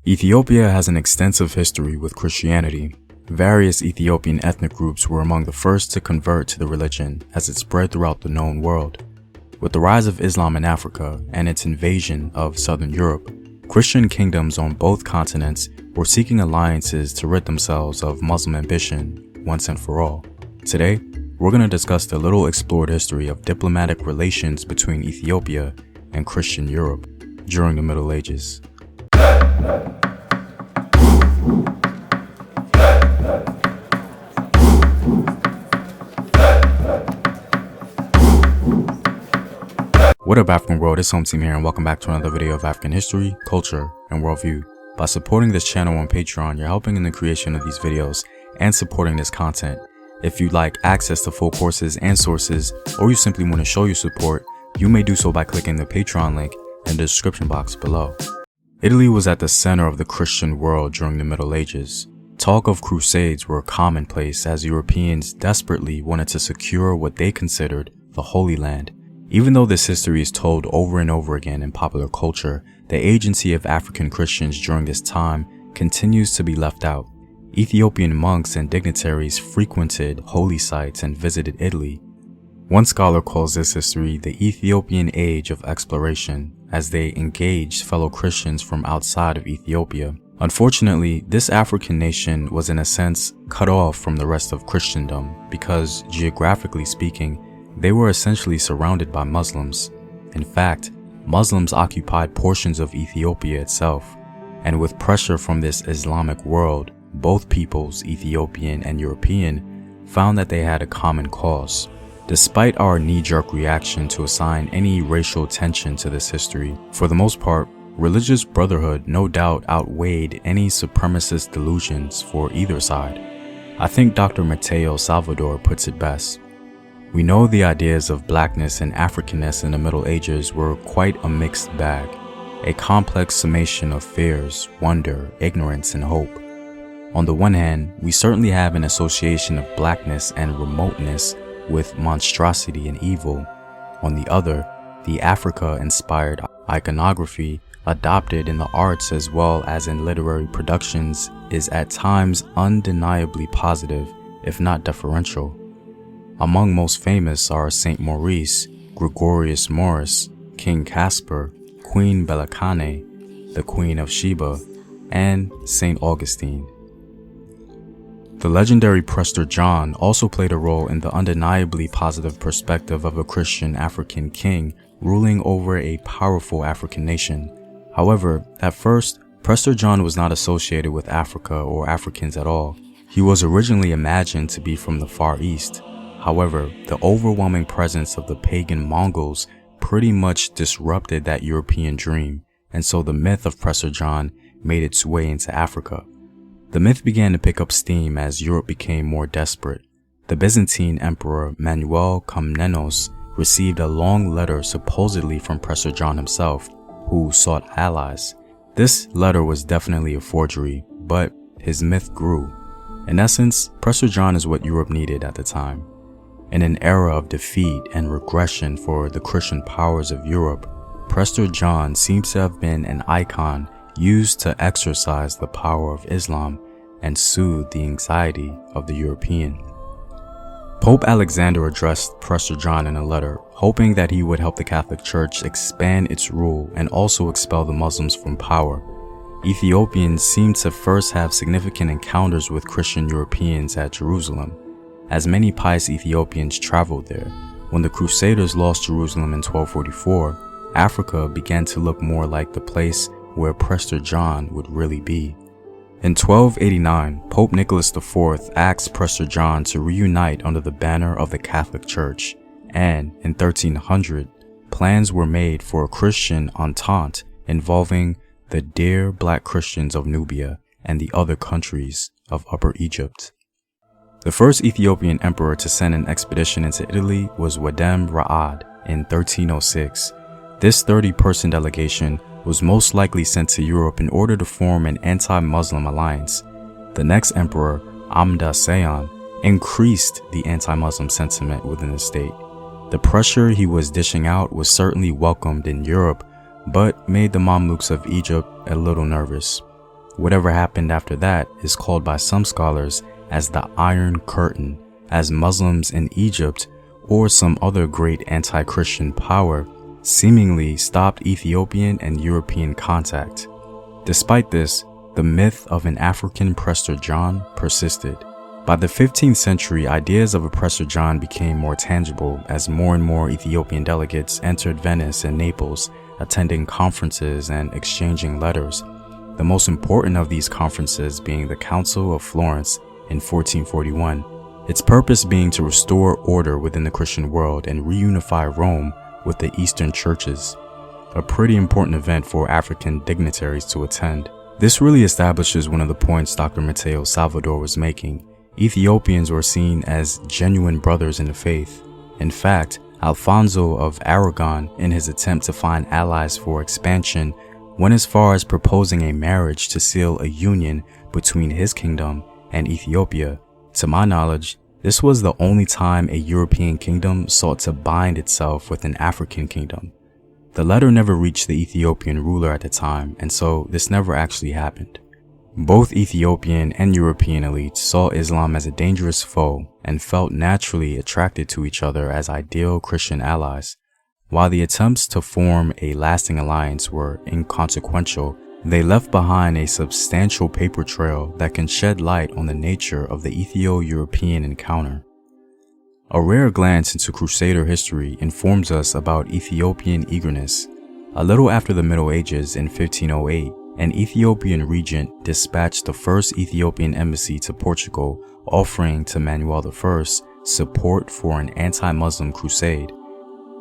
Ethiopia has an extensive history with Christianity. Various Ethiopian ethnic groups were among the first to convert to the religion as it spread throughout the known world. With the rise of Islam in Africa and its invasion of southern Europe, Christian kingdoms on both continents were seeking alliances to rid themselves of Muslim ambition once and for all. Today, we're going to discuss the little explored history of diplomatic relations between Ethiopia and Christian Europe during the Middle Ages. What up, African world? It's Home Team here, and welcome back to another video of African history, culture, and worldview. By supporting this channel on Patreon, you're helping in the creation of these videos and supporting this content. If you'd like access to full courses and sources, or you simply want to show your support, you may do so by clicking the Patreon link in the description box below. Italy was at the center of the Christian world during the Middle Ages. Talk of crusades were commonplace as Europeans desperately wanted to secure what they considered the Holy Land. Even though this history is told over and over again in popular culture, the agency of African Christians during this time continues to be left out. Ethiopian monks and dignitaries frequented holy sites and visited Italy. One scholar calls this history the Ethiopian Age of Exploration, as they engaged fellow Christians from outside of Ethiopia. Unfortunately, this African nation was in a sense cut off from the rest of Christendom because, geographically speaking, they were essentially surrounded by Muslims. In fact, Muslims occupied portions of Ethiopia itself, and with pressure from this Islamic world, both peoples, Ethiopian and European, found that they had a common cause. Despite our knee-jerk reaction to assign any racial tension to this history, for the most part, religious brotherhood no doubt outweighed any supremacist delusions for either side. I think Dr. Mateo Salvador puts it best. We know the ideas of blackness and Africanness in the Middle Ages were quite a mixed bag, a complex summation of fears, wonder, ignorance, and hope. On the one hand, we certainly have an association of blackness and remoteness with monstrosity and evil. On the other, the Africa-inspired iconography adopted in the arts as well as in literary productions is at times undeniably positive, if not deferential. Among most famous are Saint Maurice, Gregorius Maurus, King Caspar, Queen Belacane, the Queen of Sheba, and Saint Augustine. The legendary Prester John also played a role in the undeniably positive perspective of a Christian African king ruling over a powerful African nation. However, at first, Prester John was not associated with Africa or Africans at all. He was originally imagined to be from the Far East. However, the overwhelming presence of the pagan Mongols pretty much disrupted that European dream, and so the myth of Prester John made its way into Africa. The myth began to pick up steam as Europe became more desperate. The Byzantine Emperor Manuel Komnenos received a long letter supposedly from Prester John himself, who sought allies. This letter was definitely a forgery, but his myth grew. In essence, Prester John is what Europe needed at the time. In an era of defeat and regression for the Christian powers of Europe, Prester John seems to have been an icon used to exorcise the power of Islam and soothe the anxiety of the European. Pope Alexander addressed Prester John in a letter, hoping that he would help the Catholic Church expand its rule and also expel the Muslims from power. Ethiopians seem to first have significant encounters with Christian Europeans at Jerusalem, as many pious Ethiopians traveled there. When the Crusaders lost Jerusalem in 1244, Africa began to look more like the place where Prester John would really be. In 1289, Pope Nicholas IV asked Prester John to reunite under the banner of the Catholic Church, and in 1300, plans were made for a Christian entente involving the dear black Christians of Nubia and the other countries of Upper Egypt. The first Ethiopian emperor to send an expedition into Italy was Wadem Ra'ad in 1306. This 30-person delegation was most likely sent to Europe in order to form an anti-Muslim alliance. The next emperor, Amda Seyon, increased the anti-Muslim sentiment within the state. The pressure he was dishing out was certainly welcomed in Europe, but made the Mamluks of Egypt a little nervous. Whatever happened after that is called by some scholars as the Iron Curtain, as Muslims in Egypt or some other great anti-Christian power seemingly stopped Ethiopian and European contact. Despite this, the myth of an African Prester John persisted. By the 15th century, ideas of a Prester John became more tangible as more and more Ethiopian delegates entered Venice and Naples, attending conferences and exchanging letters. The most important of these conferences being the Council of Florence in 1441, its purpose being to restore order within the Christian world and reunify Rome with the Eastern churches. A pretty important event for African dignitaries to attend. This really establishes one of the points Dr. Matteo Salvador was making. Ethiopians were seen as genuine brothers in the faith. In fact, Alfonso of Aragon, in his attempt to find allies for expansion, went as far as proposing a marriage to seal a union between his kingdom and Ethiopia. To my knowledge, this was the only time a European kingdom sought to bind itself with an African kingdom. The letter never reached the Ethiopian ruler at the time, and so this never actually happened. Both Ethiopian and European elites saw Islam as a dangerous foe and felt naturally attracted to each other as ideal Christian allies. While the attempts to form a lasting alliance were inconsequential, they left behind a substantial paper trail that can shed light on the nature of the Ethio-European encounter. A rare glance into Crusader history informs us about Ethiopian eagerness. A little after the Middle Ages in 1508, an Ethiopian regent dispatched the first Ethiopian embassy to Portugal, offering to Manuel I support for an anti-Muslim crusade,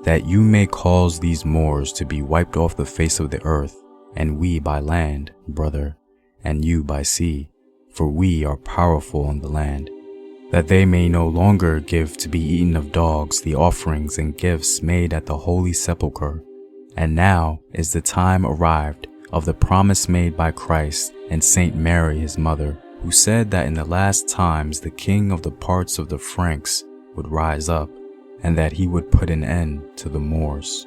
that you may cause these Moors to be wiped off the face of the earth, and we by land, brother, and you by sea, for we are powerful on the land, that they may no longer give to be eaten of dogs the offerings and gifts made at the Holy Sepulchre. And now is the time arrived of the promise made by Christ and Saint Mary his mother, who said that in the last times the king of the parts of the Franks would rise up, and that he would put an end to the Moors.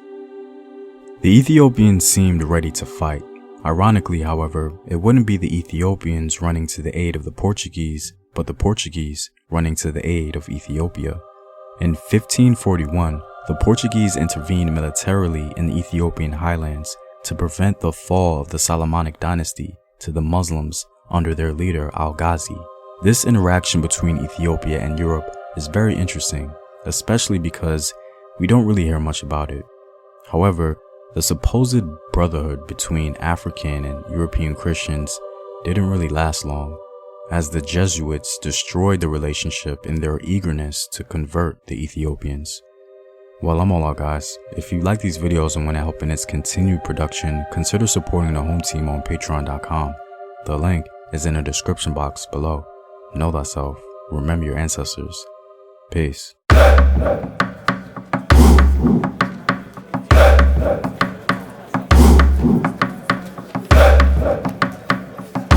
The Ethiopians seemed ready to fight. Ironically, however, it wouldn't be the Ethiopians running to the aid of the Portuguese, but the Portuguese running to the aid of Ethiopia. In 1541, the Portuguese intervened militarily in the Ethiopian highlands to prevent the fall of the Solomonic dynasty to the Muslims under their leader Al-Ghazi. This interaction between Ethiopia and Europe is very interesting, especially because we don't really hear much about it. However, the supposed brotherhood between African and European Christians didn't really last long, as the Jesuits destroyed the relationship in their eagerness to convert the Ethiopians. Well, I'm all out, guys. If you like these videos and want to help in its continued production, consider supporting the home team on patreon.com. The link is in the description box below. Know thyself. Remember your ancestors. Peace.